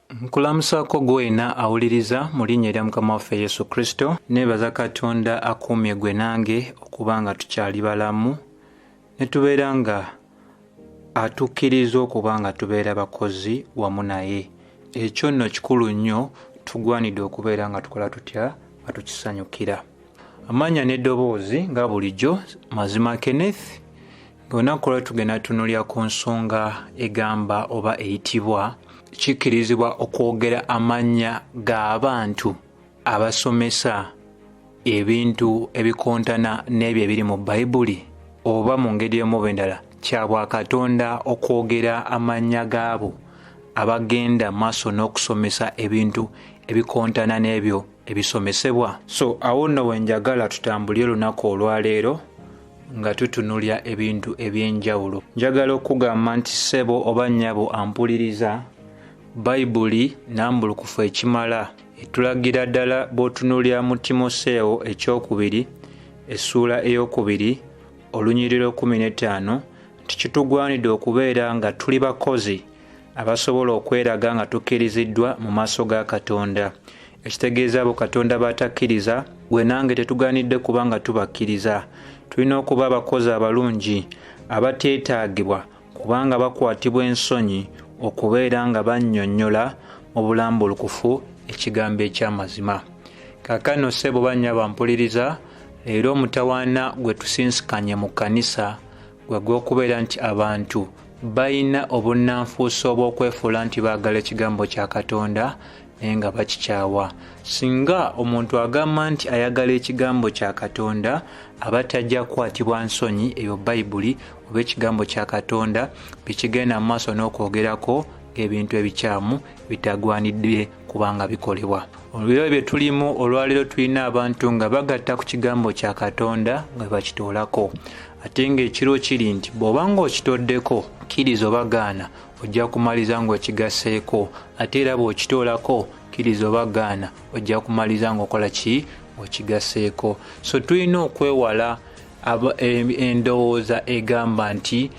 Nkulamusako gwena awuliriza mu linnya lya Mukama waffe Yesu Kristo. Neebaza Katonda akuumye gwe nange okuba nga tukyali balamu ne tubeera nga atukkiriza okuba nga tubeera bakozi wamu naye. Ekyo nno kikulu nnyo, tugwanidde okubeera nga tukola tutya nga tukisanyukira. Amanya n'eddoboozi nga bulijjo Mazima Kenneth. Olunaku lwe tugenda tutunuulira ku nsonga egamba oba eyitibwa kikkirizibwa okwogera amannya g'abantu abasomesa ebintu ebikontana n'ebyo ebiri mu Bayibuli, oba mu ngeri emu oba endala kya Bwakatonda okwogera amannya gaabo abagenda maaso n'okusomesa ebintu ebikontana n'ebyo ebisomesebwa. So awo nno we njagala tutambulire olunaku olwaleero nga tutunuulira ebintu eby'enjawulo. Njagala okugamba nti ssebo oba nnyabo ampuliriza, Bayibuli nnambulukufu ekimala etulagira ddala bw'otunuulira mu Timoseewo ekyokubiri essuula ey'okubiri olunyiriri 15 nti kitugwanidde okubeera nga tuli bakozi abasobola okweraga nga tukkiriziddwa mu maaso ga Katonda. Ekitegeeza abo Katonda batakkiriza, gwe nange tetugaanidde kuba nga tubakkiriza. Tulina okuba abakozi abalungi abateetaagibwa kubanga bakwatibwa ensonyi okubeera nga bannyonnyola mu bulambulukufu ekigambo eky'amazima. Kaakano ssebo bannya bampuliriza, leero omutawaana gwe tusinsikanye mu kkanisa gwe gw'okubeera nti abantu balina obunnanfuuso obw'okwefuula nti baagala ekigambo kya Katonda naye nga bakikyawa. Singa omuntu agamba nti ayagala ekigambo kya Katonda aba tajja kukwatibwa nsonyi eyo Bayibuli oba ekigambo kya Katonda bikigenda mu maaso n'okwogerako ng'ebintu ebikyamu bitagwanidde kubanga bikolebwa. Olubiro bye tulimu olwaleero tulina abantu nga bagatta ku kigambo kya Katonda nga bakitoolako, ate ng'ekiro kiri nti bw'oba ng'okitoddeko kkiriza oba gaana ojja kumaliza ng'okigaseeko, ate era bw'okitoolako kkiriza oba gaana ojja kumaliza ng'okola ki? Okigaseeko. So tulina okwewala endowooza egamba nti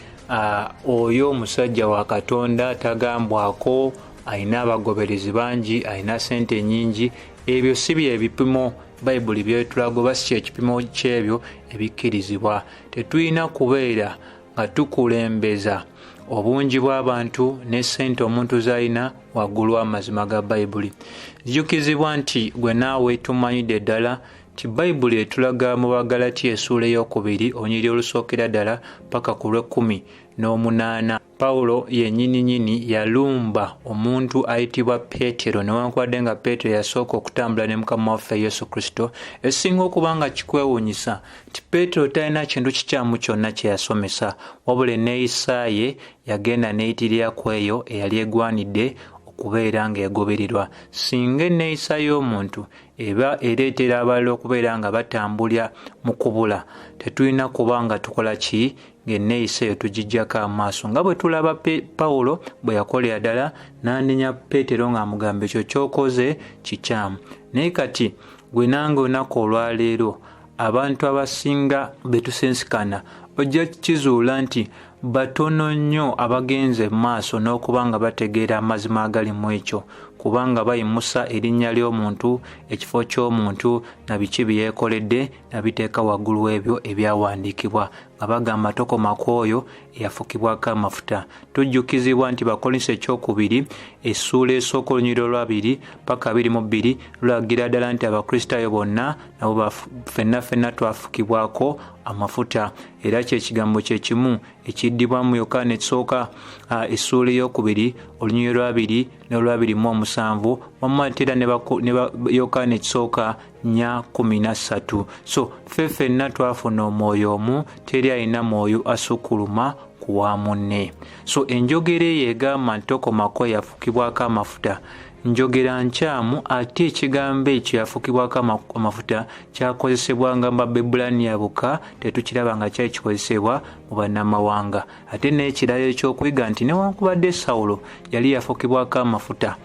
oyo omusajja wa Katonda tagambwako, alina abagoberezi bangi, alina ssente nnyingi. Ebyo si bye bipimo Bayibuli byetulaga oba si kyekipimo ky'ebyo ebikkirizibwa. Tetulina kubeera nga tukulembeza obungi bw'abantu ne ssente omuntu z'alina waggulu w'amazima ga Bayibuli. Jjukizibwa nti gwe naawe tumanyidde ddala nti Bayibuli etulaga mu Bagalatiya essuula ey'okubiri olunyiriri olusookera ddala paka ku lw'18 Pawulo yennyini yalumba omuntu ayitibwa Peetero, newankubadde nga Peetero yasooka okutambula ne Mukama waffe Yesu Kristo. Esinga okuba nga kikwewuunyisa nti Peetero talina kintu kikyamu kyonna kye yasomesa, wabula enneeyisa ye yagenda neeyitirira ku eyo eyali egwanidde okubeera ng'egobererwa. Singa enneeyisa y'omuntu eba ereetera abalala okubeera nga batambulira mu kubula, tetulina kuba nga tukola ki? Ng'enneeyisa eyo tugijjako amaaso, nga bwe tulaba Pawulo bwe yakolera ddala n'anenya Peetero ng'amugamba ekyo ky'okoze kikyamu. Naye kati gwe nange olunaku olwaleero abantu abasinga be tusinsikana ojja kizuula nti batono nnyo abagenze mu maaso n'okuba nga bategeera amazima agali mu ekyo, kubanga bayimusa erinnya ly'omuntu, ekifo ky'omuntu na biki bye yeekoledde nabiteeka waggulu w'ebyo ebyawandiikibwa nga bagamba tokoma ku oyo eyafukibwako amafuta. Tujjukizibwa nti Bakolinso ekyokubiri essuula esooka olunyiriri olwabiri paka 22 lulagira ddala nti Abakristaayo bonna nabo ffenna twafukibwako amafuta, era kyekigambo kyekimu ekiddibwa mu Yokaana ekisooka essuula ey'okubiri olunyiriri olwabiri n'olw'27 wammatera ne Yokaana ekisooka 4:13. So ffenna twafuna omwoyo omu, teri alina mwoyo asukkuluma ku wa munne. So enjogera eyo egamba nti tokomako yafukibwako amafuta njogera nkyamu, ate ekigambo ekyo yafukibwako amafuta kyakozesebwanga mu Babbulaniya bokka, tetukiraba nga kyali kikozesebwa mu bannamawanga. Ate n'ekirala ekyokuyiga nti newankubadde Sawulo yali yafukibwako amafuta,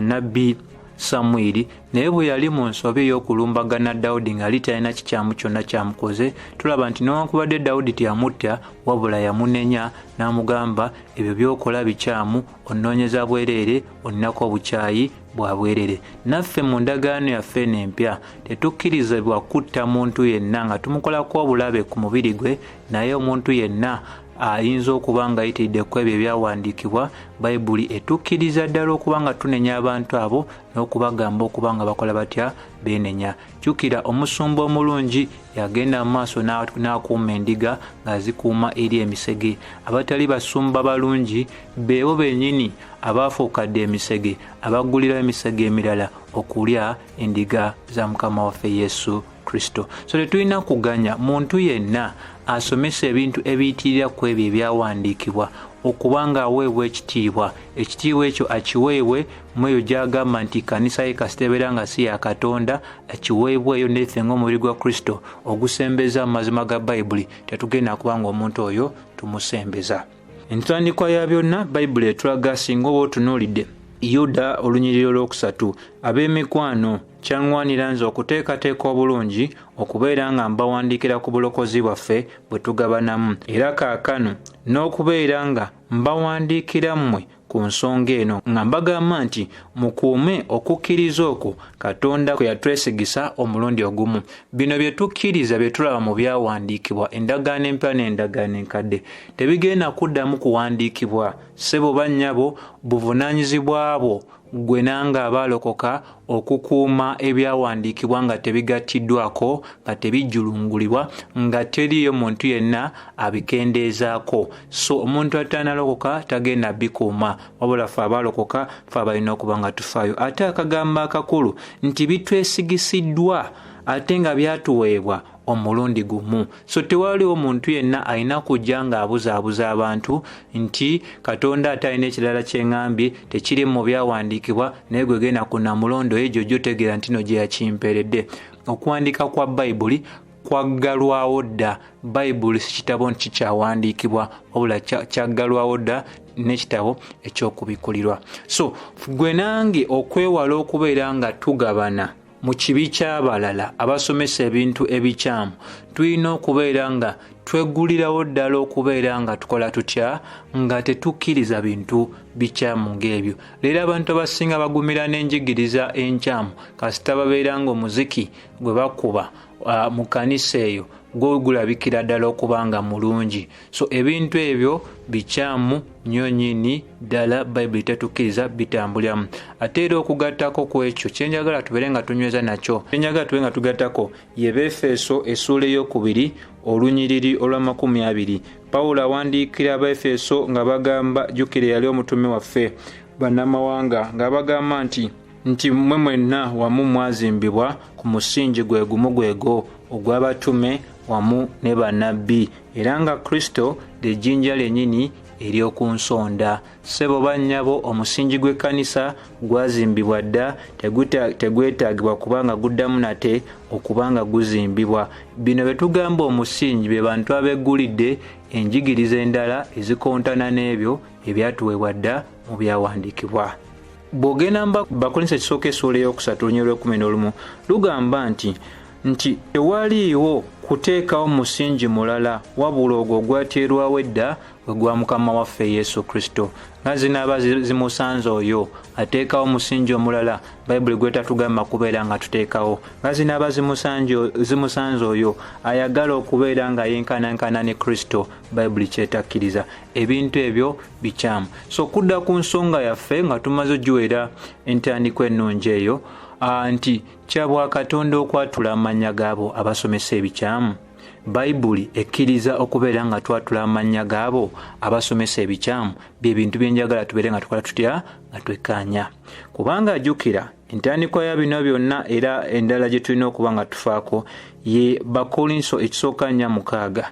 nabbi Samwiri naye bwe yali mu nsobi ey'okulumbagana Dawudi ng'ali talina kikyamu kyonna kyamukoze, tulaba nti newankubadde Dawudi teyamutta wabula yamunenya n'amugamba ebyo by'okola bikyamu, onnoonyeza bwereere, olinako obukyayi bwa bwereere. Naffe mu ndagaano yaffe eno empya tetukkirizibwa kutta muntu yenna nga tumukolako obulabe ku mubiri gwe, naye omuntu yenna ayinza okuba nga ayitiridde ku ebyo ebyawandiikibwa. Bayibuli etukkiriza ddala okuba nga tunenya abantu abo n'okubagamba okuba nga bakola batya, beenenya. Jjukira omusumba omulungi yagenda mu maaso n'akuuma endiga ng'azikuuma eri emisege. Abatali basumba balungi beebo bennyini abaafuukadde emisege, abaggulira emisege emirala okulya endiga za Mukama waffe Yesu Kristo. So tetulina kuganya muntu yenna asomesa ebintu ebiyitirira ku ebyo ebyawandiikibwa okuba nga aweebwa ekitiibwa. Ekitiibwa ekyo akiweebwe mu eyo gy'agamba nti kanisa ye kasitebeera nga si ya Katonda, akiweebweyo neffe ng'omubiri gwa Kristo ogusembeza mu mazima ga Bayibuli. Tetugenda kuba nga omuntu oyo tumusembeza. Entandikwa ya byonna Bayibuli etulaga singa oba otunuulidde Yuda olunyiriro lwokusatu. Ab'emikwano, kyaŋŋwanira nze okuteekateeka obulungi okubeera nga mbawandiikira ku bulokozi bwaffe bwe tugabanamu, era kaakano n'okubeera nga mbawandiikira mmwe ku nsonga eno nga mbagamba nti mukuume okukkiriza okwo Katonda kwe yatwesigisa omulundi ogumu. Bino bye tukkiriza bye tulaba mu byawandiikibwa, endagaano empya n'endagaano enkadde, tebigenda kuddamu kuwandiikibwa. Ssebo bannyabo, buvunaanyizibwa bwo gwe nange abaalokoka okukuuma ebyawandiikibwa nga tebigattiddwako, nga tebijjulungulibwa, nga teriyo muntu yenna abikendeezaako. So omuntu atanalokoka tagenda bikuuma, wabula ffe abaalokoka ffe abalina okuba nga tufaayo. Ate akagamba akakulu nti bitwesigisiddwa ate nga byatuweebwa omulundi gumu. So tewaliwo muntu yenna alina kujja ng'abuzaabuza abantu nti Katonda ate alina ekirala kyeŋŋambye tekiri mu byawandiikibwa naye gwe genda ku Namulondo egyo gy'otegeera nti no gye yakimpeeredde. Okuwandiika kwa Bayibuli kwaggalwawo dda. Bayibuli si kitabo nti kikyawandiikibwa, wabula kyaggalwawo dda n'ekitabo eky'okubikulirwa. So gwe nange okwewala okubeera nga tugabana mu kibi ky'abalala abasomesa ebintu ebikyamu, tulina okubeera nga tweggulirawo ddala okubeera nga tukola tutya, nga tetukkiriza bintu bikyamu ng'ebyo. Leero abantu abasinga bagumira n'enjigiriza enkyamu kasita babeera nga omuziki gwe bakuba mu kanisa eyo gwe gulabikira ddala okuba nga mulungi. So ebintu ebyo bikyamu nnyo nnyini ddala, Bayibuli tetukkiriza bitambuliramu. Ate era okugattako ku ekyo kyenjagala tubeere nga tunyweza nakyo, kyenjagala tubeere nga tugattako ye Befeso essuula ey'okubiri olunyiriri olwa20. Pawulo awandiikira Abefeso nga bagamba, jjukira yali omutume waffe bannamawanga, nga bagamba nti mmwe mwenna wamu mwazimbibwa ku musingi gwe gumu gwego ogw'abatume wamu ne bannabbi, era nga Kristo ly'ejjinja lyennyini ery'oku nsonda. Ssebo bannyabo, omusingi gw'ekkanisa gwazimbibwa dda, tegwetaagibwa kubanga guddamu nate okuba nga guzimbibwa. Bino bye tugamba omusingi be bantu abeggulidde enjigiriza endala ezikontana n'ebyo ebyatuweebwa dda mu byawandiikibwa. Bw'ogenda Bakolinso ekisooka essuula ey'okusatu olunyiriri lw'11 lugamba nti tewaliiwo kuteekawo musingi mulala wabula ogwo ogwateerwawo edda gwe gwa Mukama waffe Yesu Kristo. Nga zinaaba zimusanze oyo ateekawo musingi omulala, Bayibuli gwe tatugamba kubeera nga tuteekawo. Nga zinaaba zimusanze oyo ayagala okubeera nga yenkanankana ne Kristo, Bayibuli kyetakkiriza. Ebintu ebyo bikyamu. So kudda ku nsonga yaffe nga tumaze ogiwera entandikwa ennungi eyo, nti kya bwa Katonda okwatula amannya gaabo abasomesa ebikyamu. Bayibuli ekkiriza okubeera nga twatula amannya gaabo abasomesa ebikyamu. Bye bintu bye njagala tubeere nga tukola tutya, nga twekkaanya. Kubanga ajjukira entandikwa ya bino byonna era endala gye tulina okuba nga tufaako ye Bakolinso ekisooka 4:6.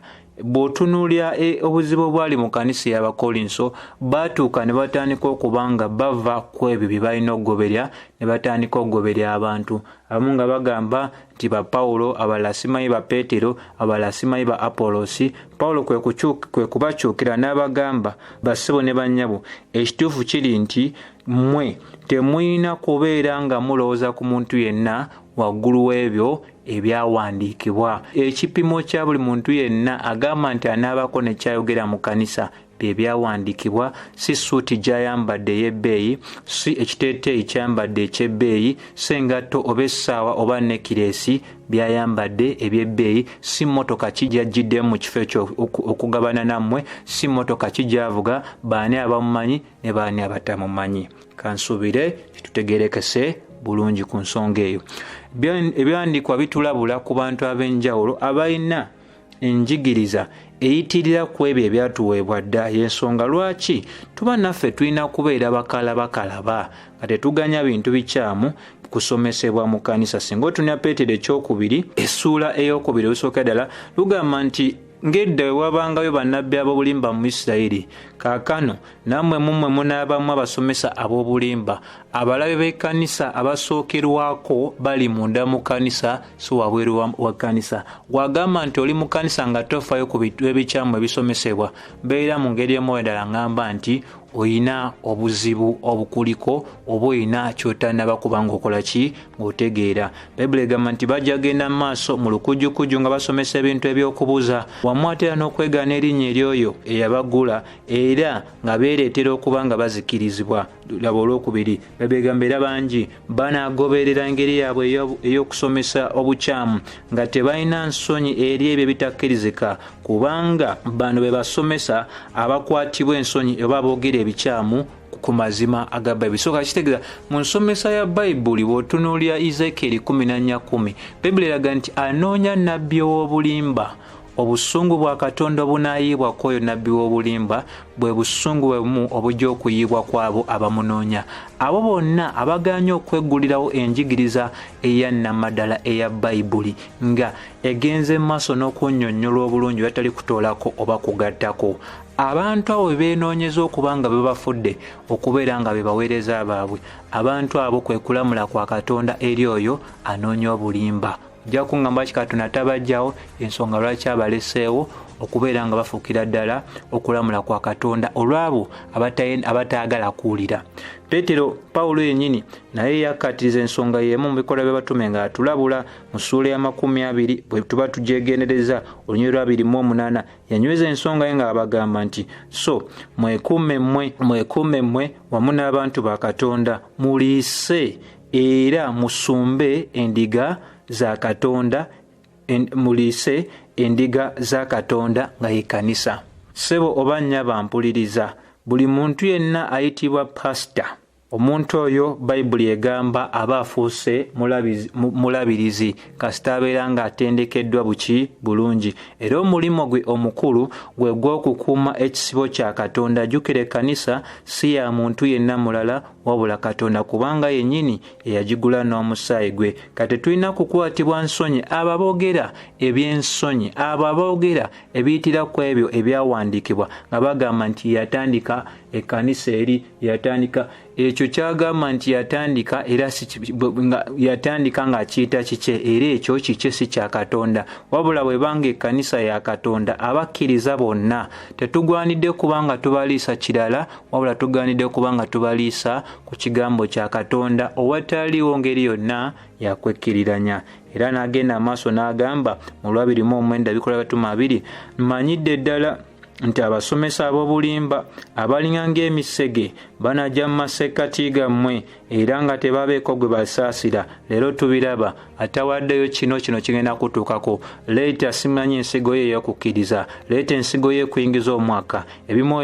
Bw'otunuulira obuzibu obwali mu kanisa y'Abakolinso, baatuuka ne batandika okuba nga bava ku ebyo bye balina okugoberya, ne batandika okugoberya abantu. Abamu nga bagamba nti ba Pawulo, abalala simanyi ba Peetero, abalala simanyi ba Apolosi. Pawulo kwe kubakyukira n'abagamba, bassebo ne bannyabo, ekituufu kiri nti mmwe temuyina kubeera nga mulowooza ku muntu yenna waggulu w'ebyo ebyawandiikibwa. Ekipimo kya buli muntu yenna agamba nti anaabako nekyayogera mu kanisa bye byawandiikibwa, si suuti gy'ayambadde ey'ebbeeyi, si ekiteeteeyi kyayambadde eky'ebbeeyi, si engatto oba essaawa oba nekireesi byayambadde eby'ebbeeyi, si mmotoka ki gy'ajjiddemu mu kifo ekyo okugabana nammwe, si mmotoka ki gy'avuga, baani abamumanyi ne baani abatamumanyi. Kansuubire kitutegeerekese bulungi ku nsonga eyo. Ebyawandiikibwa bitulabula ku bantu ab'enjawulo abalina enjigiriza eyitirira ku ebyo ebyatuweebwa dda. Y'ensonga lwaki tuba naffe tulina kubeera bakalaba nga tetuganya bintu bikyamu kusomesebwa mu kanisa. Singa otunya Peetero ekyokubiri essuula ey'okubiri olusooka ddala lugamba nti ng'edda wabangayo bannabbi ab'obulimba mu Isirayiri, kaakano nammwe mumwe munaabamu abasomesa ab'obulimba. Abalabe b'ekkanisa abasookerwako bali munda mu kanisa, si wabweru wa kanisa. Wagamba nti oli mu kanisa nga tofaayo ku bintu ebikyamu ebisomesebwa, beera mu ngeri emu endala ngamba nti oyina obuzibu obukuliko oba oyina ky'otannaba kubanga okola ki ng'otegeera. Bayibuli egamba nti bajja genda mu maaso mu lukujjukujju nga basomesa ebintu eby'okubuuza, wamu ate n'okwegaana erinnya ery'oyo eyabagula, era nga beereetera okuba nga bazikirizibwa. Laba olwokubiri babegamba era bangi banaagoberera engeri yaabwe ey'okusomesa obukyamu nga tebalina nsonyi eri ebyo ebitakkirizika, kubanga bano be basomesa abakwatibwa ensonyi oba boogera ebikyamu ku mazima aga Bayibuli. So kakitegeeza mu nsomesa ya Bayibuli bw'otunuulira Ezekiel 14:10 Bayibuli eraga nti anoonya nnabbi ow'obulimba, obusungu bwa Katonda obunaayibwa kw'oyo nnabbi w'obulimba bwe busungu bumu obujja okuyiibwa kw'abo abamunoonya. Abo bonna abaganye okweggulirawo enjigiriza eya nnamaddala eya Bayibuli nga egenze mu maaso n'okunnyonnyola obulungi batali kutoolako oba kugattako. Abantu abo beenoonyeza okuba nga bebafudde okubeera nga be baweereza baabwe, abantu abo kwe kulamula kwa Katonda eri oyo anoonya obulimba. Ojja kungamba ki Katonda tabajjawo, ensonga lwaki abaleseewo okubeera nga bafuukira ddala okulamula kwa Katonda olw'abo abataagala kuwulira. Pawulo yennyini naye yakkaatiriza ensonga y'emu mu bikolwa by'abatume nga atulabula mu ssuula ya 20 bwe tuba tugyegendereza olunyiriri lwa 28 yanyweza ensonga ye nga abagamba nti so mwekuume mmwe wamu n'abantu ba Katonda muliise era musumbe endiga za Katonda, muliise endiga za Katonda nga ye kanisa. Ssebo oba nnyaba mpuliriza, buli muntu yenna ayitibwa pasita. Omuntu oyo Bayibuli egamba aba afuuse mulabirizi kasita abeera ng'atendekeddwa buki bulungi. Era omulimu gwe omukulu gwe gw'okukuuma ekisibo kya Katonda. Jjukira ekkanisa si ya muntu yenna mulala wabula Katonda, kubanga yennyini eyagigula n'omusaayi gwe. Kati tulina kukwatibwa nsonyi abo aboogera eby'ensonyi, abo aboogera ebiyitira ku ebyo ebyawandiikibwa nga bagamba nti yatandika ekkanisa eri, yatandika ekyo kyagamba nti yatandika era yatandika ng'akiyita kike, era ekyo kike si kya Katonda. Wabula bwebanga ekkanisa ya Katonda, abakkiriza bonna tetugwanidde kubanga tubaliisa kirala, wabula tugwanidde kubanga tubaliisa ku kigambo kya Katonda owataliwo ngeri yonna yakwekkiriranya. Era n'agenda amaaso n'agamba mu 2:9 bikolwa by'abatume 2, mmanyidde ddala nti abasomesa ab'obulimba abalinga ng'emisege banajja mu masekkati gammwe era nga tebabeeko gwe basaasira. Leero tubiraba, atawaddeyo kino kigenda kutuukako. Leeta simanyi ensigo ye ey'okukkiriza, leeta ensigo ye ekuyingiza omwaka, ebimu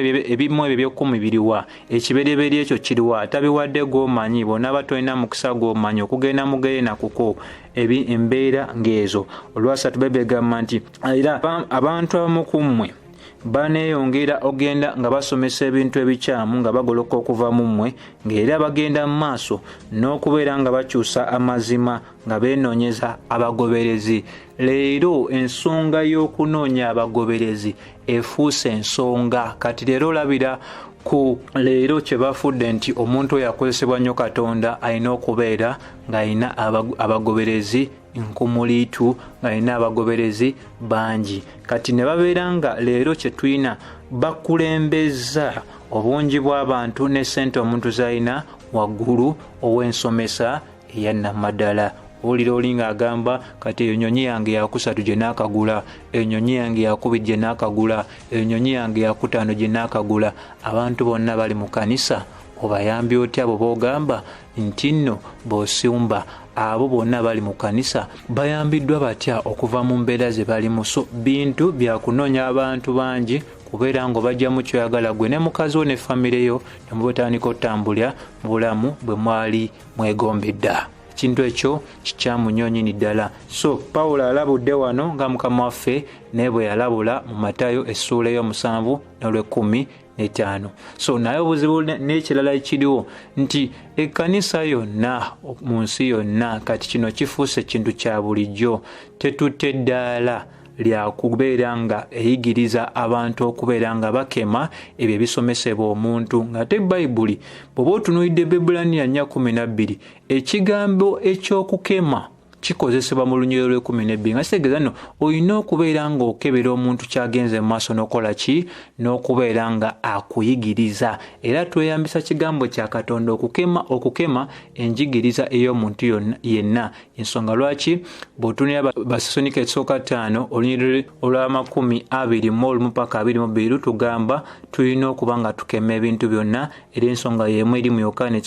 ebyo by'okkumi biriwa, ekibereberye ekyo kiriwa, atabiwadde gw'omanyi, bonna batolina mukisa gw'omanyi okugenda mugeyeena kuko embeera ng'ezo. Olwasatu Bayibuli egamba nti era abantu abamu ku mmwe baneeyongera ogenda nga basomesa ebintu ebikyamu nga bagoloka okuva mu mmwe, ng'era bagenda mu maaso n'okubeera nga bakyusa amazima nga beenoonyeza abagoberezi. Leero ensonga y'okunoonya abagoberezi efuuse ensonga. Kati leero olabira ku leero kye bafudde nti omuntu oyo akozesebwa nnyo Katonda alina okubeera ng'alina abagoberezi nkumuliitu, ng'alina abagoberezi bangi. Kati ne babeera nga leero kye tulina bakulembeza obungi bw'abantu ne ssente omuntu z'alina waggulu ow'ensomesa eya Namaddala. Olira olinga agamba kati ennyonyi yange yakusatu gye naakagula, ennyonyi yange yakubiri gye naakagula, ennyonyi yange yakutaano gye naakagula. Abantu bonna bali mu kanisa obayambye otya abo boogamba nti nno b'osumba? Abo bonna bali mu kanisa bayambiddwa batya okuva mu mbeera ze balimu? So bintu byakunoonya abantu bangi kubeera nga bajja mu kyoyagala gwe ne mukazi wo ne famire yo ne mubutandika otambulya mu bulamu bwe mwali mwegombedda. Ekintu ekyo kikyamunyonyini ddala. So Pawulo alabudde wano nga Mukama waffe naye bwe yalabula mu Matayo essuula ey'omusanvu n'olw'ekkumi-n'etaano. So naye obuzibu n'ekirala ekiriwo nti ekkanisa yonna mu nsi yonna kati kino kifuuse kintu kya bulijjo. Tetutte ddaala lya kubeera nga eyigiriza abantu okubeera nga bakema ebyo ebisomesebwa omuntu. Nga te Bayibuli bw'oba otunuulidde Ebbulaniya 4:12 ekigambo eky'okukema kikozesebwa mu lunyiriro lw'e12 nga kitegeeza nno olina okubeera nga okebera omuntu kyagenze mu maaso n'okola ki n'okubeera nga akuyigiriza. Era tweyambisa kigambo kya Katonda okukema enjigiriza ey'omuntu yenna. Ensonga lwaki bw'otunira Basesonike 5 olunyiriro olwa 21-22 tugamba tulina okuba nga tukema ebintu byonna, era ensonga y'emu eri mu Yokaana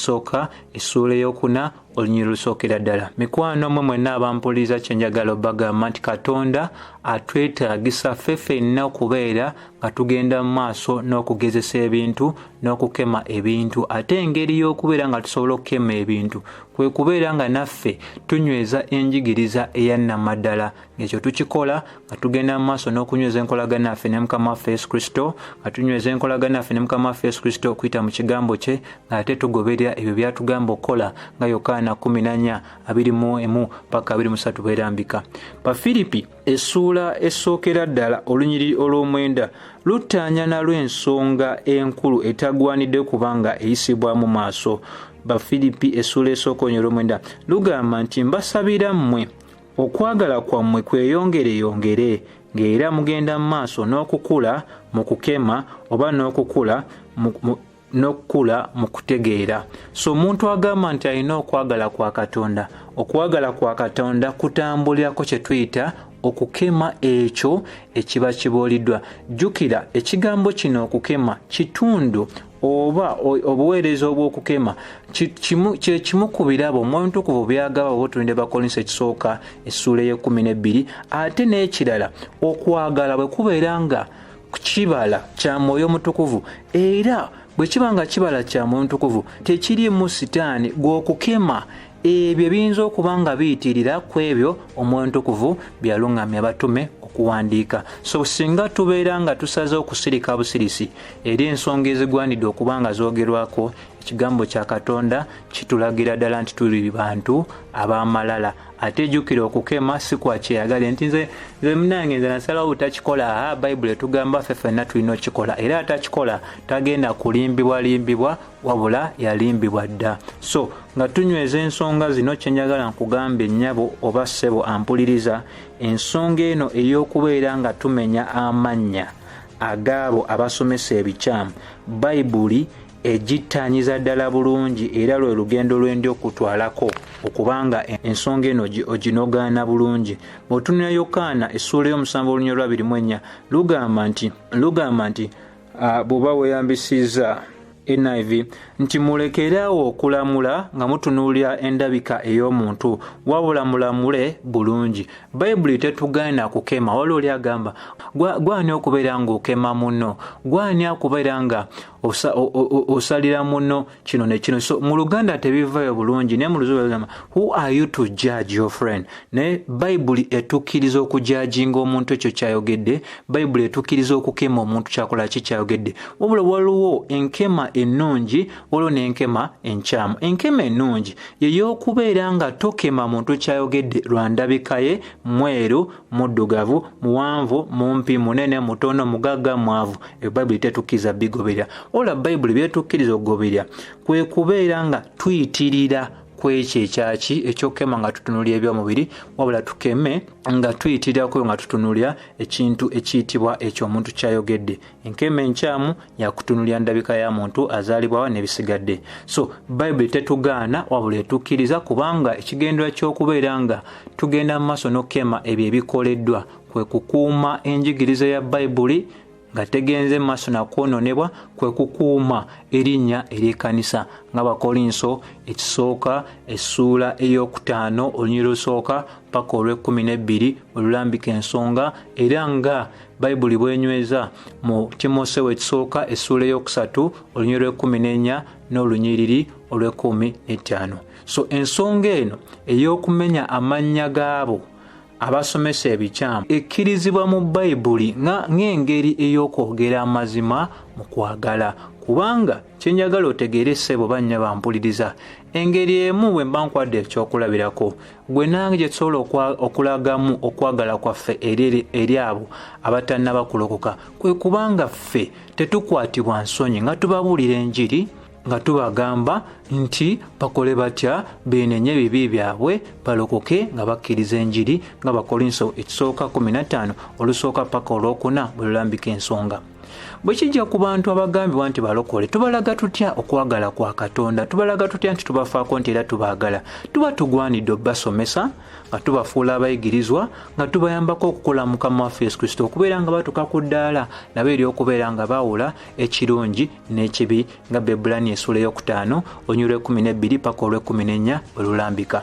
essuula ey'okuna olunyiriro lusookera ddala. Mikwano mmwe mwenna abampuliriza kyenjagala obagamba nti Katonda atwetaagisa ffe ffenna okubeera nga tugenda mu maaso n'okugezesa ebintu n'okukema ebintu. Ate engeri y'okubeera nga tusobola okukema ebintu kwe kubeera nga naffe tunyweza enjigiriza eya Namaddala. Ekyo tukikola nga tugenda mu maaso n'okunyweza enkolagana yaffe ne Mukama waffe Yesu Kristo, nga tunyweza enkolagana yaffe ne Mukama waffe Yesu Kristo okuyita mu kigambo kye, ng'ate tugoberera ebyo byatugamba okukola nga Yokaana 14:21-23 bwerambika. Bafilipi essuula essookera ddala olunyiri olw'omwenda lutaanya nalwo ensonga enkulu etagwanidde kubanga eyisibwamu maaso. Bafilipi essuula esooka olunyiri olw'omwenda lugamba nti mbasabira mmwe okwagala kwammwe kweyongereyongere, ng'era mugenda mu maaso n'okukula mu kukema oba n'okukula mu kutegeera. So omuntu agamba nti alina okwagala kwa Katonda. Okwagala kwa Katonda kutambulirako kye tuyita okukema ekyo ekiba kibuuliddwa. Jjukira ekigambo kino okukema kitundu oba obuweereza obw'okukema kye kimu ku birabo Omwoyo Omutukuvu byagaba oba otulinde Bakolinso ekisooka essuula ey'e12. Ate n'ekirala okwagala bwe kubeera nga kibala kya Mwoyo Omutukuvu, era bwe kiba nga kibala kya Mwoyo Omutukuvu tekiriimu sitaani gw'okukema ebyo ebiyinza okuba nga biyitirira ku ebyo Omwoyo Omutukuvu byaluŋŋamya abatume okuwandiika. So singa tubeera nga tusaze okusirika busirisi eri ensonga ezigwanidde okuba nga zoogerwako, ekigambo kya Katonda kitulagira ddala nti tuli bantu ab'amalala. Ate jjukira okukema si kwa kyeyagale nti nze munange nze nasalawo butakikola. Bayibuli etugamba ffe ffenna tulina okikola, era atakikola tagenda kulimbibwa wabula yalimbibwa dda. So nga tunyweza ensonga zino kyenjagala nkugamba ennyabo oba ssebo ampuliriza, ensonga eno ey'okubeera nga tumenya amannya agaabo abasomesa ebikyamu, Bayibuli egittaanyiza ddala bulungi, era lwe lugendo lwendi okutwalako okubanga ensonga eno oginogaana bulungi. Bw'otunula Yokaana essuula y'omusanvu olunyiriro lwa 24 lugamba nti bw'oba weeyambisizza NIV nti mulekeraawo okulamula nga mutunuulira endabika ey'omuntu, wabula mulamule bulungi. Bayibuli tetugaana kukema. Waliwo oli agamba gwani okubeera nga okema muno, gwani akubeera nga osalira muno kino ne kino. So mu Luganda tebivaayo bulungi, naye mu Luzungu bagamba who are you to judge your friend. Naye Bayibuli etukkiriza okujajinga omuntu ekyo kyayogedde. Bayibuli etukkiriza okukema omuntu kyakola ki kyayogedde. Wabula waliwo enkema ennungi, waliwo n'enkema enkyamu. Enkema ennungi y'ey'okubeera nga tokema muntu kyayogedde lwa ndabika ye, mweru, muddugavu, muwanvu, mumpi, munene, mutono, mugagga, mwavu. Bayibuli tetukkiriza bigoberera. Ola Bayibuli byetukkiriza okugoberera kwe kubeera nga tuyitirira kwekyo ekyaki ekyokema nga tutunulira ebyomubiri, wabula tukeme nga tuyitirako nga tutunulira ekintu ekiyitibwa ekyo omuntu kyayogedde. Enkeme enkyamu yakutunulira ndabika ya muntu azaalibwawo n'ebisigadde. So Bayibuli tetugaana wabula etukkiriza, kubanga ekigendera ky'okubeera nga tugenda mu maaso n'okema ebyo ebikoleddwa kwe kukuuma enjigiriza ya Bayibuli nga tegenze maaso nakwononebwa, kwe kukuuma erinnya ery'ekkanisa ng'Abakolinso ekisooka essuula ey'okutaano olunyiriri olusooka paka olw'e12 olulambika ensonga, era nga Bayibuli bw'enyweza mu Timoseewo ekisooka essuula ey'okusatu olunyiriri olw'e14 n'olunyiriri olw'e15. So ensonga eno ey'okumenya amannya gaabo abasomesa ebikyamu ekkirizibwa mu Bayibuli ng'engeri ey'okwogera amazima mu kwagala, kubanga kyenjagala otegeere ssebo bannya bampuliriza, engeri emu bwe mba nkwadde ekyokulabirako gwe nange gye tusobola okulagamu okwagala kwaffe eri abo abatannaba kulokoka, kwe kubanga ffe tetukwatibwa nsonyi nga tubabuulira enjiri, nga tubagamba nti bakole batya beenenye ebibi byabwe balokoke nga bakkiriza enjiri, nga Bakolinso ekisooka 15 olusooka paka olwokuna bwe lulambika ensonga. Bwe kijja ku bantu abagambibwa nti balokole, tubalaga tutya okwagala kwa Katonda? Tubalaga tutya nti tubafaako nti era tubaagala? Tuba tugwanidde obbasomesa nga tubafuula abayigirizwa, nga tubayambako okukola Mukama waffe Yesu Kristo okubeera nga batuuka ku ddaala nabo ery'okubeera nga bawula ekirungi n'ekibi, nga Babbulani essuula ey'okutaano olunyiriri olw'e12 paka olw'e14 bwe lulambika.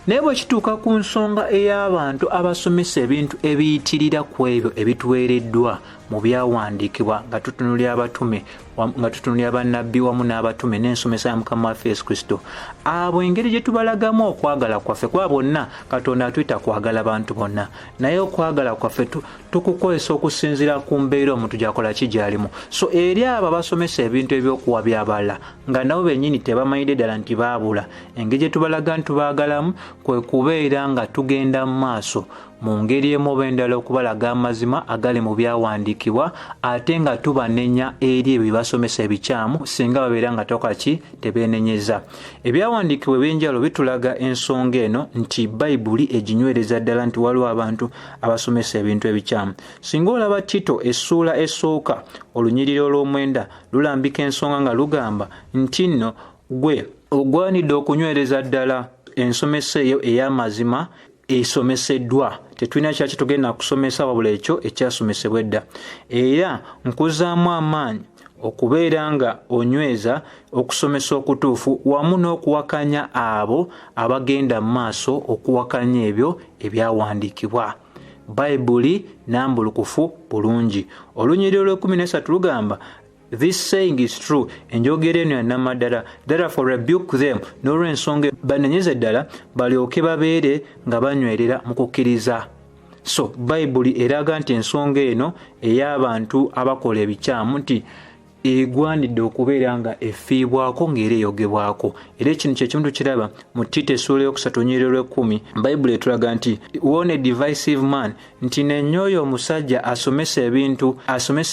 Naye bwe kituuka ku nsonga ey'abantu abasomesa ebintu ebiyitirira ku ebyo ebituweereddwa mu byawandiikibwa nga tutunulira abatume, nga tutunulira bannabbi wamu n'abatume n'ensomesa ya Mukama waffe Yesu Kristo, abo engeri gye tubalagamu okwagala kwaffe, kuba bonna Katonda atuyita kwagala bantu bonna, naye okwagala kwaffe tukukozesa okusinziira ku mbeera omuntu gy'akola ki gy'alimu. So eri abo abasomesa ebintu eby'okuwabya abalala nga nabo bennyini tebamanyidde ddala nti baabula, engeri gye tubalaga nti tubaagalamu kwe kubeera nga tugenda mu maaso mu ngeri emu oba endala okubalaga amazima agali mu byawandiikibwa, ate nga tubanenya eri ebyo basomesa ebikyamu singa babeera nga tokaki tebeenenyeza. Ebyawandiikibwa ebyenjalo bitulaga ensonga eno nti Bayibuli eginywereza ddala nti waliwo abantu abasomesa ebintu ebikyamu. Singa olaba Tito essuula esooka olunyiriri olw'omwenda lulambika ensonga nga lugamba nti nno gwe ogwanidde okunywereza ddala ensomesa eyo ey'amazima esomeseddwa, tetulina kyaki tugenda kusomesa wabula ekyo ekyasomesebwa edda, era nkuzaamu amaanyi okubeera nga onyweza okusomesa okutuufu wamu n'okuwakanya abo abagenda mu maaso okuwakanya ebyo ebyawandiikibwa. Bayibuli nambulukufu bulungi. Olunyiriri olw'e13 lugamba This saying is true, enjogera eno yannamaddala, therefore rebuke them, n'olw'ensonga banenyeze ddala balyoke babeere nga banywerera mu kukkiriza. So Bayibuli eraga nti ensonga eno ey'abantu abakola ebikyamu nti egwanidde okubeera nga efiibwako ng'era eyogebwako. Era ekintu kye kimu tukiraba mu Tito essuula ey'okusatu olunyiriri olw'e10, Bayibuli etulaga nti warn a divisive man, nti n'ennyoyo omusajja asomesa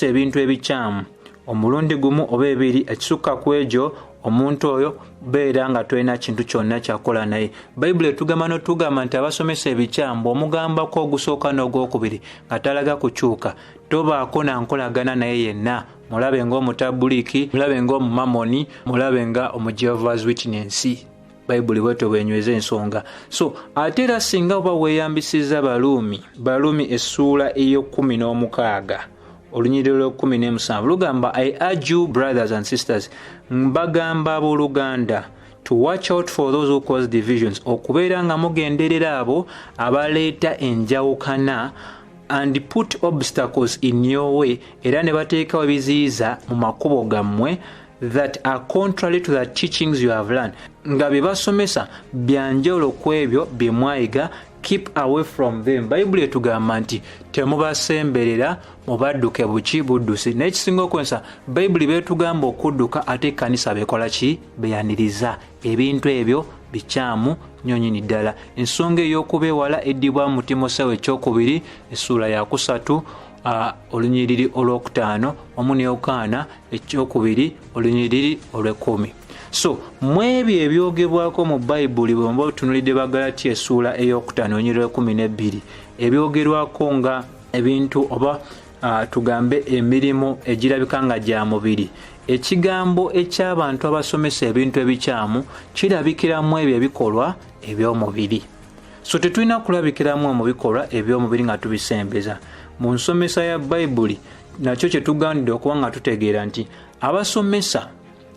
ebintu ebikyamu omulundi gumu oba ebiri, ekisukka ku egyo omuntu oyo beera nga tolina kintu kyonna kyakola naye. Bayibuli etugamba n'otugamba nti abasomesa ebikyamu omugambako ogusooka n'ogwokubiri nga talaga kukyuka, tobaako nankolagana naye yenna, mulabe ng'omutabuliki, mulabe ng'omumamoni, mulabe nga omujehovah's witness. Bayibuli bwetyo bwenyweza ensonga. So ate era singa oba weeyambisiza Baluumi essuula ey'o16 olunyiriri olw'e17 lugamba I urge you brothers and sisters, mbagamba abooluganda, to watch out for those who cause divisions, okubeera nga mugenderera abo abaleeta enjawukana, and put obstacles in your way, era ne bateekawo ebiziyiza mu makubo gammwe, that are contrary to the teachings you have learned, nga bye basomesa byanjawulo ku ebyo bye mwayiga. Keep away from them. Bayibuli etugamba nti temubasemberera mubadduke buddusi. N'ekisinga okwensa Bayibuli betugamba okudduka ate ekkanisa bekola ki? Beyaniriza. Ebintu ebyo bikyamu nnyonyini ddala. Ensonga ey'okubeewala eddibwa mu Timoseewo ekyokubiri essuula ya 3 olunyiriri olw'okutaano wamu ne Yokaana ekyokubiri olunyiriri olw'e10. So mwebyo ebyogebwako mu Bayibuli bwemba otunulidde Bagalatiya essuula ey'okutaano onyiriro 12 ebyogerwako nga ebintu oba tugambe emirimu egirabika nga gya mubiri. Ekigambo eky'abantu abasomesa ebintu ebikyamu kirabikiramu ebyo ebikolwa eby'omubiri. So tetulina kulabikiramu mu bikolwa eby'omubiri nga tubisembeza. Mu nsomesa ya Bayibuli nakyo kye tugaanidde okuba nga tutegeera nti abasomesa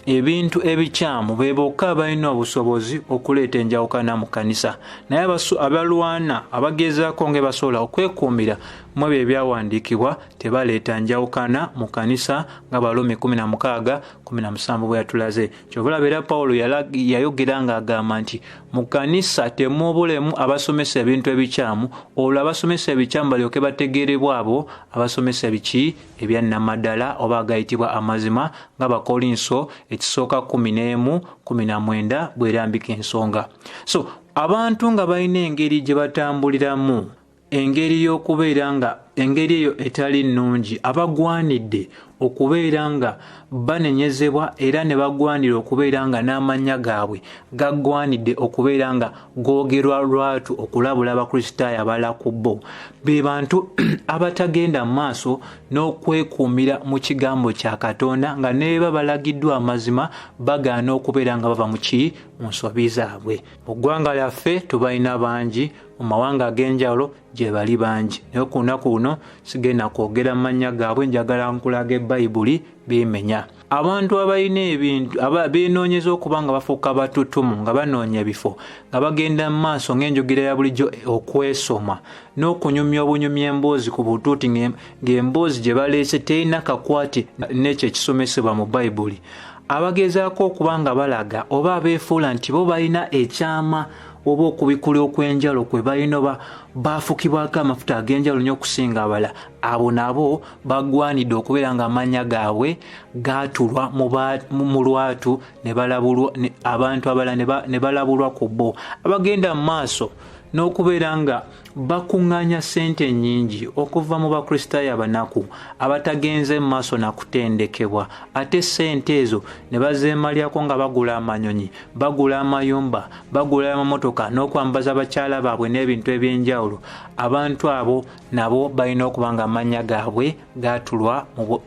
ebintu ebikyamu be bokka balina obusobozi okuleeta enjawukana mu kanisa, naye abalwana abagezaako nga basobola okwekuumira mu ebyo ebyawandiikibwa tebaleeta njawukana mu kanisa nga Balomi 16:17 bwe yatulaze. Kyova olaba era Pawulo yayogera ng'agamba nti mu kanisa temubulemu abasomesa ebintu ebikyamu, olwo abasomesa ebikyamu balyoke bategeerebwa abo abasomesa biki ebyannamaddala oba agayitibwa amazima nga Bakolinso ekisooka 11:19 bwerambika ensonga. So abantu nga balina engeri gye batambuliramu, engeri y'okubeera nga engeri eyo etali nnungi, abagwanidde okubeera nga banenyezebwa era ne bagwanira okubeera nga n'amannya gaabwe gaggwanidde okubeera nga googerwa lwatu okulabula abakristaayo abala ku bo, be bantu abatagenda mu maaso n'okwekuumira mu kigambo kya Katonda nga ne baba balagiddwa amazima bagaana okubeera nga bava mu nsobi zaabwe. Mu ggwanga lyaffe tubalina bangi, mu mawanga ag'enjawulo gye bali bangi, naye ku lunaku luno sigenda kwogera mannya gaabwe, njagala nkulaga Bayibuli bimenya. Abantu abalina ebintu beenoonyeza okuba nga bafuuka batutumu nga banoonya ebifo nga bagenda mu maaso ng'enjogera ya bulijjo okwesoma n'okunyumya obunyumya emboozi ku butuuti ng'emboozi gye baleese terina kakwate n'ekyo ekisomesebwa mu Bayibuli. Abagezaako okuba nga balaga oba abeefuula nti bo balina ekyama oba okubikula okwenjalo kwe balina oba baafukibwako amafuta ag'enjalo nnyo okusinga abala, abo nabo bagwanidde okubeera nga amannya gaabwe gaatulwa mu lwatu ne balabulwa, abantu abalala ne balabulwa ku bo. Abagenda mu maaso n'okubeera nga bakuŋŋaanya ssente nnyingi okuva mu bakristaayo abanaku abatagenze mu maaso na kutendekebwa, ate ssente ezo ne bazeemalyako nga bagula amanyonyi, bagula amayumba, bagula amamotoka n'okwambaza bakyala baabwe n'ebintu eby'enjawulo. Abantu abo nabo balina okuba nga amannya gaabwe gaatulwa mu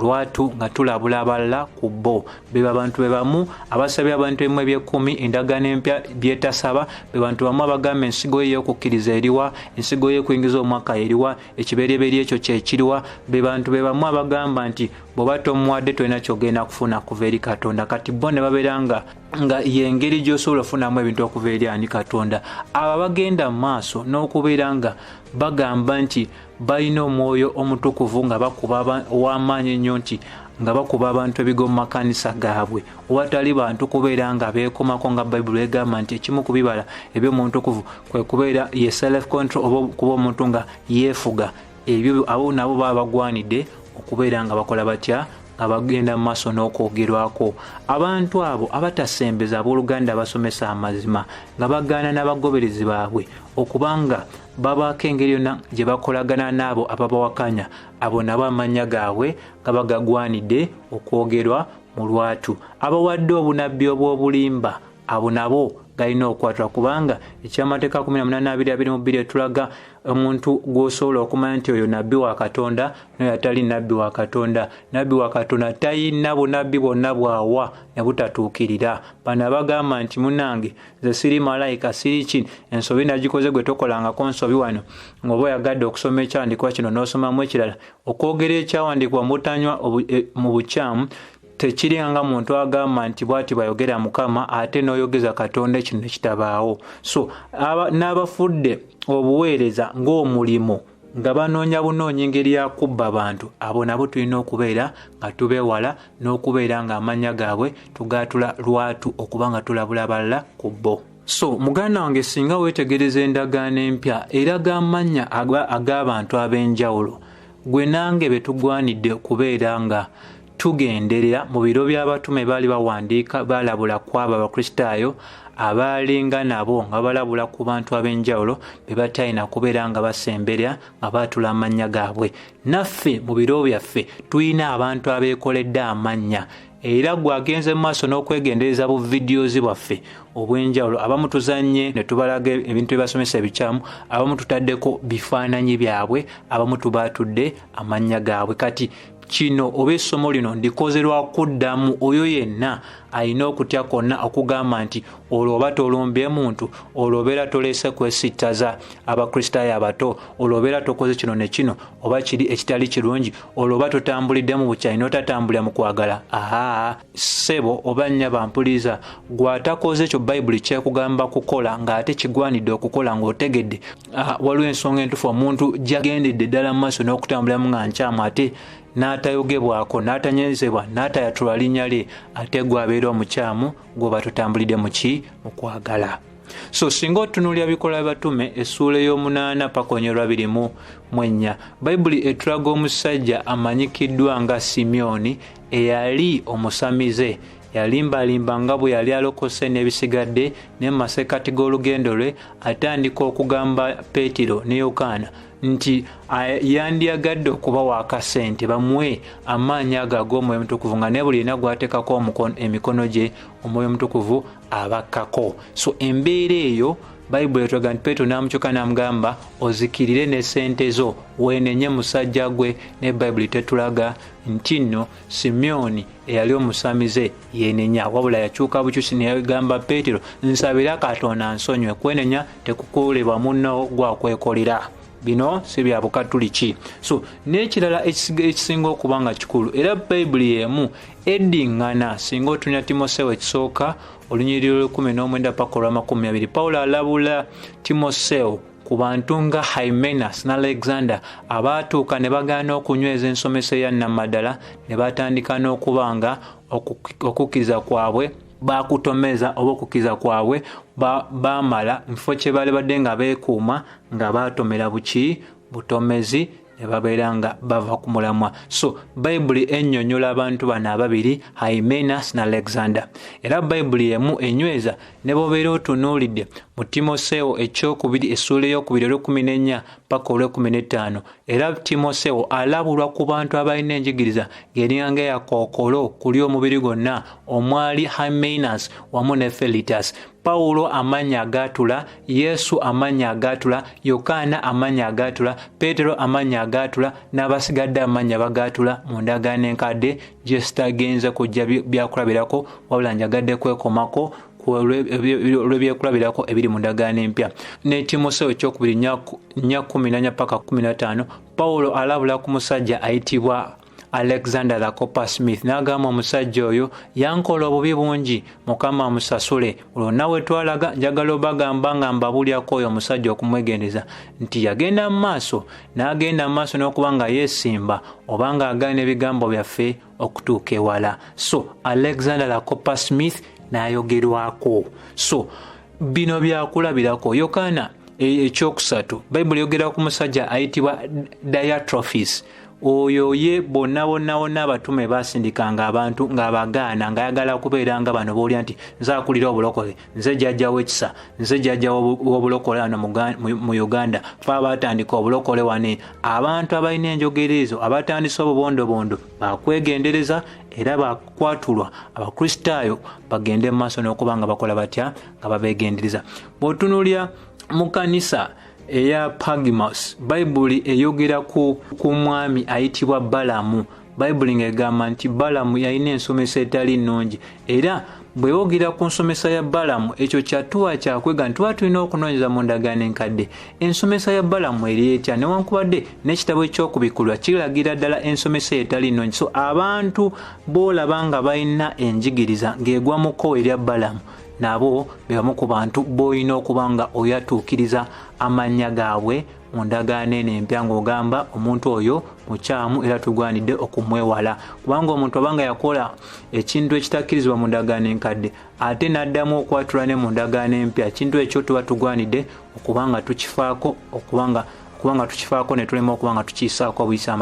lwatu nga tulabula abalala ku bo. Be bantu be bamu abasabye abantu emu eby'ekkumi, endagaano empya byetasaba, be bantu bamu abagamba ensigo ye y'okukkiriza eriwa, ensigo ye kuyingiza omwaka eriwa, ekibereberye ekyo kyekiriwa. Be bantu be bamu abagamba nti bw'oba tomuwadde tolina kyogenda kufuna kuva eri Katonda, kati bo ne babeera nga yengeri gy'osobola okufunamu ebintu okuva eri ani Katonda. Abo bagenda mu maaso n'okubeera nga bagamba nti balina omwoyo omutukuvu nga bakuba ow'amaanyi ennyo nti nga bakuba abantu ebigo mu makanisa gaabwe, owatali bantu kubeera nga beekomako nga Bayibuli egamba nti ekimu ku bibala eby'omuntukuvu kwe kubeera ye self control oba kuba omuntu nga yeefuga. Ebyo abo nabo baba bagwanidde okubeera nga bakola batya nga bagenda mu maaso n'okwogerwako. Abantu abo abatasembeza abooluganda basomesa amazima nga bagaana n'abagoberezi baabwe okubanga babaako engeri yonna gye bakolagana n'abo ababawakanya, abo nabo amannya gaabwe nga bagagwanidde okwogerwa mu lwatu. Abawadde obunabbi obw'obulimba, abo nabo galina okukwatwa, kubanga ekyamateeka 18:22 etulaga omuntu gw'osobola okumanya nti oyo nabbi wa Katonda naye atali nabbi wa Katonda. Nabbi wa Katonda tayina bunabbi bwonna bwawa ne butatuukirira. Bano abagamba nti munange nze siri malayika siri kino, ensobi nagikoze gwe tokolangako nsobi wano, ng'oba oyagadde okusoma ekyandikwa kino n'osomamu ekirala, okwogera ekyawandiikibwa mu butanywa mu bukyamu tekiri nga muntu agamba nti bwati bayogera Mukama ate n'oyogeza Katonda ekino nekitabaawo. So n'abafudde obuweereza ng'omulimu nga banoonya bunoonya engeri ya kubba bantu, abo nabo tulina okubeera nga tubeewala n'okubeera nga amannya gaabwe tugaatula lwatu okuba nga tulabula abalala ku bo. So muganda wange, singa weetegereza endagaano empya eraga amannya ag'abantu ab'enjawulo, gwe nange be tugwanidde okubeera nga tugenderera mu biro by'abatume baali bawandiika balabula kwabo abakristaayo abalinga nabo nga balabula ku bantu ab'enjawulo be batalina kubeera nga basemberera nga baatula amannya gaabwe. Naffe mu biro byaffe tulina abantu abeekoledde amannya era gwagenze mu maaso n'okwegendereza bu videos bwaffe obwenjawulo. Abamu tuzanye ne tubalaga ebintu bye basomesa ebikyamu, abamu tutaddeko bifaananyi byabwe, abamu tubaatudde amannya gaabwe. Kati kino oba essomo lino ndikoze lwa kuddamu oyo yenna alina okutya konna okugamba nti olwo oba tolumbye muntu, olwo obeera toleese kwesittaza abakristaayo abato, olwo obeera tokoze kino ne kino, oba kiri ekitali kirungi, olwo oba totambulidde mu bukyayi n'otatambulira mu kwagala. Ssebo oba nnyaba mpuliriza, gw'atakoze ekyo Bayibuli kyekugamba kukola ng'ate kigwanidde okukola ng'otegedde waliwo ensonga entuufu omuntu gy'agendedde ddala mu maaso n'okutambuliramu nga nkyamu ate n'atayogebwako n'atanyezebwa n'atayatulwa linnya lye, ate gwabeera omukyamu gwoba tutambulidde mu ki? Mu kwagala. So singa otunuulira Bikolwa by'Abatume essuula ey'omunaana paka onyolwa 24, Bayibuli etulaga omusajja amanyikiddwa nga Simyoni eyali omusamize. Yalimbalimba nga bwe yali alokose n'ebisigadde, ne mu masekkati g'olugendo lwe atandika okugamba Peetero ne Yokaana nti yandiyagadde okubawa akasente bamuwe amaanyi ago ag'Omwoyo Mutukuvu, nga ne buli yenna gwateekako emikono gye Omwoyo Mutukuvu abakkako. So embeera eyo Bayibuli etulaga nti Peetero n'amukyuka n'amugamba ozikirire ne ssente zo weenenye musajja gwe, ne Bayibuli tetulaga nti nno Simyoni eyali omusamize yeenenya, wabula yakyuka bukyusi ne yagamba Peetero nsabira Katonda nsonywe, kwenenya tekukolebwa munno gwakwekolera. Bino si bya bukatuliki. So n'ekirala ekisinga okuba nga kikulu era Bayibuli y'emu eddiŋŋana. Singa otunya Timoseewo ekisooka olunyiriri 19 paka 20, Pawulo alabula Timoseewo ku bantu nga Hymenaeus ne Alexander abaatuuka ne bagaana okunyweza ensomesa ya Nnamadala, ne batandika n'okubanga okukkiriza kwabwe bakutomeza oba okukkiriza kwabwe baamala mu kifo kye bali badde nga beekuuma nga baatomera buki? Butomezi, ne babeera nga bava ku mulamwa. So Bayibuli ennyonnyola abantu bano ababiri, Hymenaeus ne Alexander. Era Bayibuli emu enyweza ne bw'obeera otunuulidde mu Timoseewo ekyokubiri essuula ey'okubiri 14 paka 15. Era Timoseewo alabulwa ku bantu abalina enjigiriza ng'eringa ng'eya kookolo kuli omubiri gwonna, omwali Hymenaeus wamu ne Felicitas. Pawulo amannya agaatula, Yesu amannya agaatula, Yokaana amannya agaatula, Peetero amannya agaatula, n'abasigadde amannya bagaatula mu ndagaano enkadde gye sitagenze kujja byakulabirako, wabula njagadde kwekomako olw'ebyekulabirako ebiri mu ndagaano empya. Ne Timoseewo ekyokubiri 4:14 paka 15, Pawulo alabula ku musajja ayitibwa Alexander the Coppersmith, n'agamba omusajja oyo yankola obubi bungi, Mukama amusasule. Olwo nawe twalaga njagala obagamba nga mbabulyako oyo omusajja okumwegendeza nti yagenda mu maaso n'okuba nga yeesimba oba nga agaana ebigambo byaffe okutuuka ewala. So Alexander the Coppersmith n'ayogerwako. So bino byakulabirako. Yokaana ekyokusatu, Bayibuli yogera ku musajja ayitibwa Diotrephes. Oyo ye bonna abatume basindikanga abantu ng'abagaana ng'ayagala kubeera nga bano boolya nti nze akulira obulokole, nze jjajja w'ekisa, nze jjajja w'obulokole wano mu Uganda, fe abaatandika obulokole wane. Abantu abalina enjogera ezo abatandise obubondobondo bakwegendereza era bakwatulwa. Abakristaayo bagende mu maaso n'okuba nga bakola batya? Nga babeegendereza. Bw'otunuulira mu kanisa eya Pergamos, Bayibuli eyogera ku mwami ayitibwa Balamu. Bayibuli ng'egamba nti Balamu yalina ensomesa etali nnungi, era bwe yogera ku nsomesa ya Balamu ekyo kyatuwa kyakwega nti tuba tulina okunoonyeza mu ndagaano enkadde ensomesa ya Balamu eri etya, newankubadde n'ekitabo ekyokubikulwa kiragira ddala ensomesa etali nnungi. So abantu boolaba nga balina enjigiriza ng'egwa mu kkowe erya Balamu, nabo bebamu ku bantu boolina okuba nga oyatuukiriza amannya gaabwe mu ndagaano eno empya ng'ogamba omuntu oyo mukyamu era tugwanidde okumwewala. Kubanga omuntu abanga yakola ekintu ekitakkirizibwa mu ndagaano enkadde ate n'addamu okwatula ne mu ndagaano empya, ekintu ekyo tuba tugwanidde okuba nga tukifaako, kubanga tukifaako ne tulema okuba nga tukiyisaako buyisa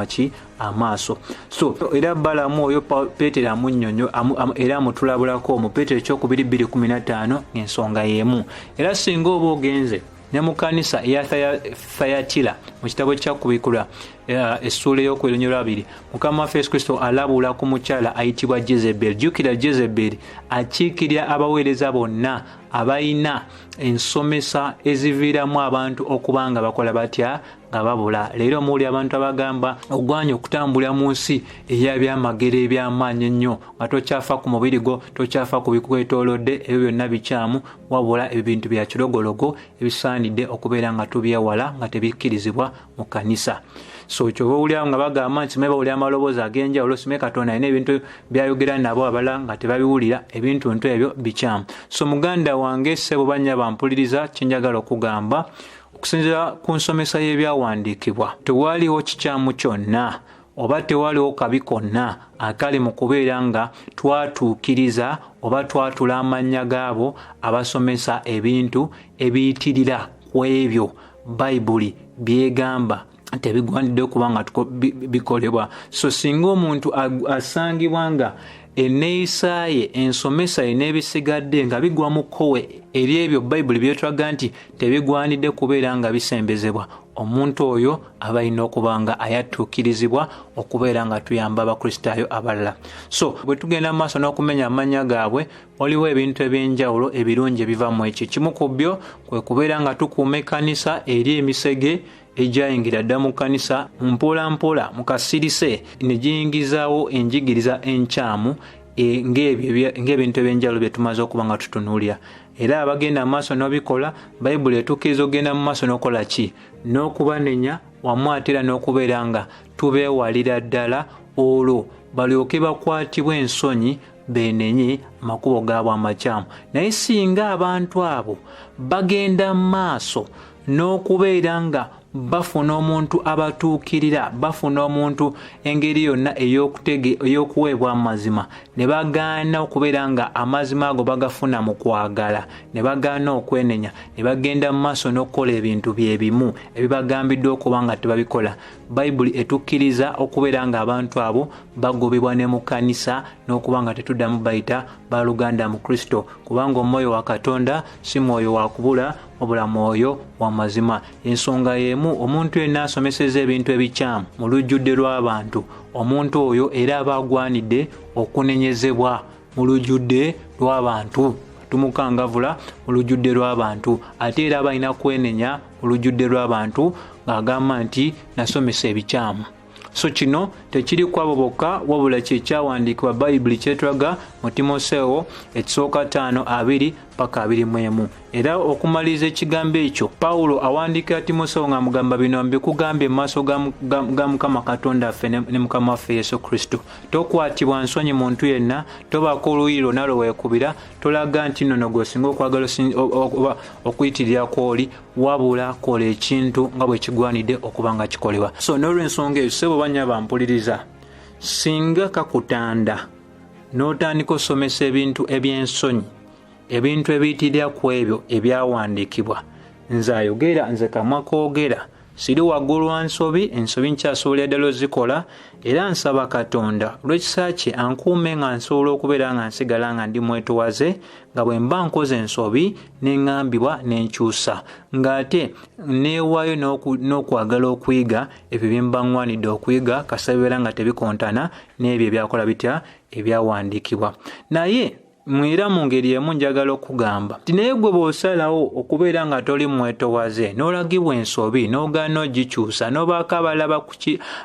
amaaso. So era Balamu oyo Peetero amunnyonnyo era amutulabulako mu Peetero ekyokubiri 2:15 ng'ensonga y'emu. Era singa oba ogenze ne mu kanisa eya Thayatira mu kitabo kya Kubikula essuula ey'okweronyera 2 Mukama waffe Yesu Kristo alabula ku mukyala ayitibwa Jezebeli. Jjukira Jezebeli akiikirira abaweereza bonna abalina ensomesa eziviiramu abantu okuba nga bakola batya nga babula. Leero muuli abantu abagamba ogwanya okutambula mu nsi ey'ebyamagero eby'amaanyi ennyo nga tokyafa ku mubiri gwo, tokyafa ku bikwetoolodde, ebyo byonna bikyamu, wabula ebintu bya kirogologo ebisaanidde okubeera nga tubyewala nga tebikkirizibwa mu kanisa. So kyova owulira nga bagamba nti simanye bawulira amaloboozi ag'enjawulo, simanye Katonda alina ebintu byayogera nabo abalala nga tebabiwulira, ebintu nto ebyo bikyamu. So muganda wange ssebo bannya bampuliriza, kyenjagala okugamba okusinziira ku nsomesa y'ebyawandiikibwa tewaaliwo kikyamu kyonna oba tewaaliwo kabi konna akali mu kubeera nga twatuukiriza oba twatula amannya gaabo abasomesa ebintu ebiyitirira ku ebyo Bayibuli byegamba tebigwanidde okuba nga bikolebwa. So singa omuntu asangibwa nga enneeyisa ye, ensomesa ye n'ebisigadde nga bigwa mu kkowe eri ebyo Bayibuli byetulaga nti tebigwanidde kubeera nga bisembezebwa, omuntu oyo aba alina okuba nga ayatuukirizibwa okubeera nga tuyamba abakristaayo abalala. So bwe tugenda mu maaso n'okumenya amannya gaabwe, waliwo ebintu eby'enjawulo ebirungi ebiva mu ekyo. Kimu ku byo kwe kubeera nga tukuuma ekkanisa eri emisege ejayingira dda mu kanisa mpola mpola mu kasirise ne giyingizaawo enjigiriza enkyamu ng'ebintu ebyenjawulo bye tumaze okuba nga tutunuulira. Era abagenda mu maaso n'obikola, Bayibuli etukkiriza okugenda mu maaso n'okola ki? N'okubanenya wamu ate era n'okubeera nga tubeewalira ddala olwo balyoke bakwatibwe ensonyi benenye amakubo gaabwe amakyamu. Naye singa abantu abo bagenda mu maaso n'okubeera nga bafuna omuntu abatuukirira, bafuna omuntu engeri yonna ey'okuweebwa amazima, ne bagaana okubeera nga amazima ago bagafuna mu kwagala, ne bagaana okwenenya, ne bagenda mu maaso n'okukola ebintu bye bimu ebibagambiddwa okuba nga tebabikola, Bayibuli etukkiriza okubeera nga abantu abo bagobebwa ne mu kanisa n'okuba nga tetuddamu bayita baluganda mu Kristo, kubanga omwoyo wa Katonda si mwoyo wa kubula wabula mwoyo wa mazima. Ensonga y'emu, omuntu yenna asomeseza ebintu ebikyamu mu lujjudde lw'abantu, omuntu oyo era aba agwanidde okunenyezebwa mu lujjudde lw'abantu. Tumukangavula mu lujjudde lw'abantu, ate era aba alina kwenenya mu lujjudde lw'abantu ng'agamba nti nasomesa ebikyamu. So kino tekiri kwabo bokka, wabula kyekyawandiikibwa Bayibuli kyetulaga mu Timoseewo ekisooka 5:2 paka 21. Era okumaliriza ekigambo ekyo, Pawulo awandiikira Timoseewo ng'amugamba bino mbikugambye mu maaso ga Mukama Katonda ffe ne Mukama waffe Yesu Kristo. Tokwatibwa nsonyi muntu yenna, tobaako oluuyi lwonna lwe weekubira, tolaga nti nno gw'osinga okwagala okuyitirira kw'oli, wabula kola ekintu nga bwe kigwanidde okuba nga kikolebwa. So n'olw'ensonga eyo, ssebo bannya bampuliriza, singa kakutanda n'otandika osomesa ebintu eby'ensonyi, ebintu ebiyitirira ku ebyo ebyawandiikibwa, nze ayogera, nze kamwa koogera, siri waggulu wa nsobi, ensobi nkyasobola ddala ozikola, era nsaba Katonda olw'ekisa kye ankuume nga nsobola okubeera nga nsigala nga ndi mwetowaze, nga bwe mba nkoze ensobi n'eŋŋambibwa n'enkyusa, ng'ate neewaayo n'okwagala okuyiga ebyo bye mba ŋŋwanidde okuyiga, kasabibeera nga tebikontana n'ebyo ebyakola bitya ebyawandiikibwa. Naye mwera mu ngeri emu njagala okugamba nti naye gwe bw'osalawo okubeera nga toli mwetowaze, n'olagibwa ensobi n'ogaana ogikyusa, n'obaako abalala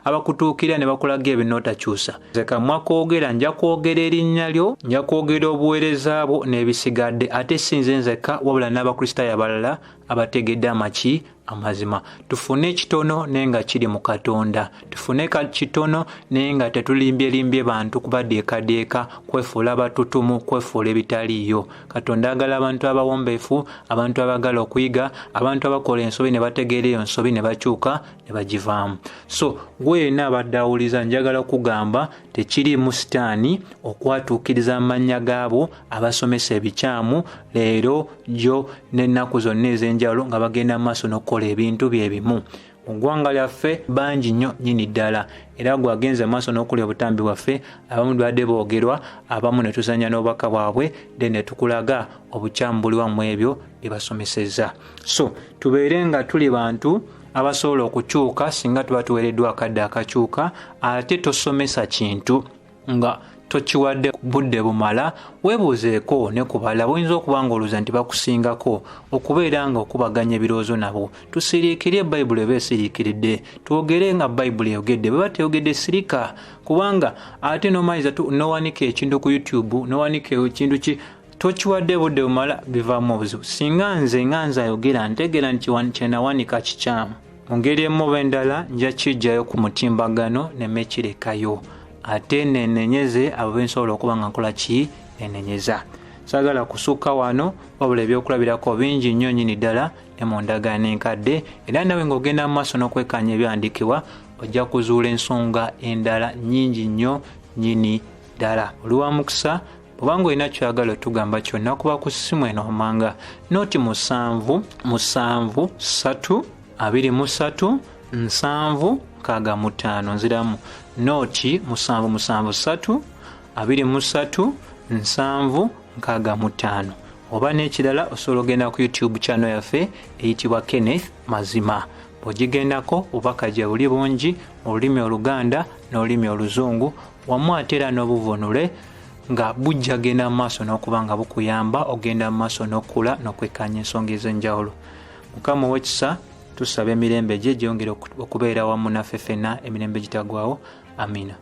abakutuukira ne bakulaga ebyo n'otakyusa, nze kamwa koogera nja kwogera erinnya lyo, nja kwogera obuweereza bwo n'ebisigadde, ate si nze nzekka wabula n'abakristaayo abalala abategedde amaki amazima. Tufune ekitono naye nga kiri mu Katonda, tufune kitono naye nga tetulimbye bantu kubadeekadeeka, kwefuula abatutumu, kwefuula ebitaliiyo. Katonda agala abantu abawombeefu, abantu abagala okuyiga, abantu abakola ensobi ne bategeera eyo nsobi ne bakyuka ne bagivaamu. So gwe yenna abadde awuliza, njagala okugamba tekiriimu sitaani okwatuukiriza amannya gaabo abasomesa ebikyamu leero, jjo n'ennaku zonna ez'enjawulo nga bagenda mu maaso n'okukola ebintu bye bimu. mu ggwanga lyaffe bangi nnyo nyini ddala era gwagenze maaso n'okulya obutambi bwaffe abamu badde boogerwa abamu ne tuzanya n'obubaka bwabwe ne tukulaga obukyamu buli wamu ebyo bye basomesezza. So tubeere nga tuli bantu abasobola okukyuka singa tuba tuweereddwa akadde akakyuka, ate tosomesa kintu nga tokiwadde budde bumala. Weebuuzeeko ne ku balala boyinza okuba nga olowooza nti bakusingako, okubeera nga okubaganya ebirowoozo nabo. Tusiriikire Bayibuli eba esiriikiridde, twogere nga Bayibuli eyogedde, bwe bateyogedde sirika, kubanga ate n'omanyiza n'owanika ekintu ku YouTube, n'owanika ekintu ki tokiwadde budde bumala, bivaamu obuzibu. Singa nze ayogera ntegeera nti kyenawanika kikyamu. Mu ngeri emu oba endala nja kijjayo ku mutimbagano ne mekirekayo, ate nenenyeze abo bensobola okuba nga nkola ki nenenyeza. Saagala kusukka wano wabula ebyokulabirako bingi nnyo nyini ddala ne mu ndagaano enkadde, era nawe ng'ogenda mu maaso n'okwekkaanya ebyawandiikibwa ojja kuzuula ensonga endala nnyingi nnyo nyini ddala. Oli wa mukisa bw'obanga olina ky'oyagala otugamba kyonna kuba ku ssimu eno omanga noti 773 nziramu noti 773 oba n'ekirala osobola ogenda ku YouTube channel yaffe eyitibwa Kenneth Mazima. Bw'ogigendako obubaka gye buli bungi mu lulimi Oluganda n'olulimi Oluzungu wamu ate era n'obuvunule nga bujja genda mu maaso n'okuba nga bukuyamba ogenda mu maaso n'okula n'okwekkaanya ensonga ez'enjawulo. Mukama ow'ekisa tusaba emirembe gye gyongere okubeera wamu naffe ffenna, emirembe gitagwawo. Amina.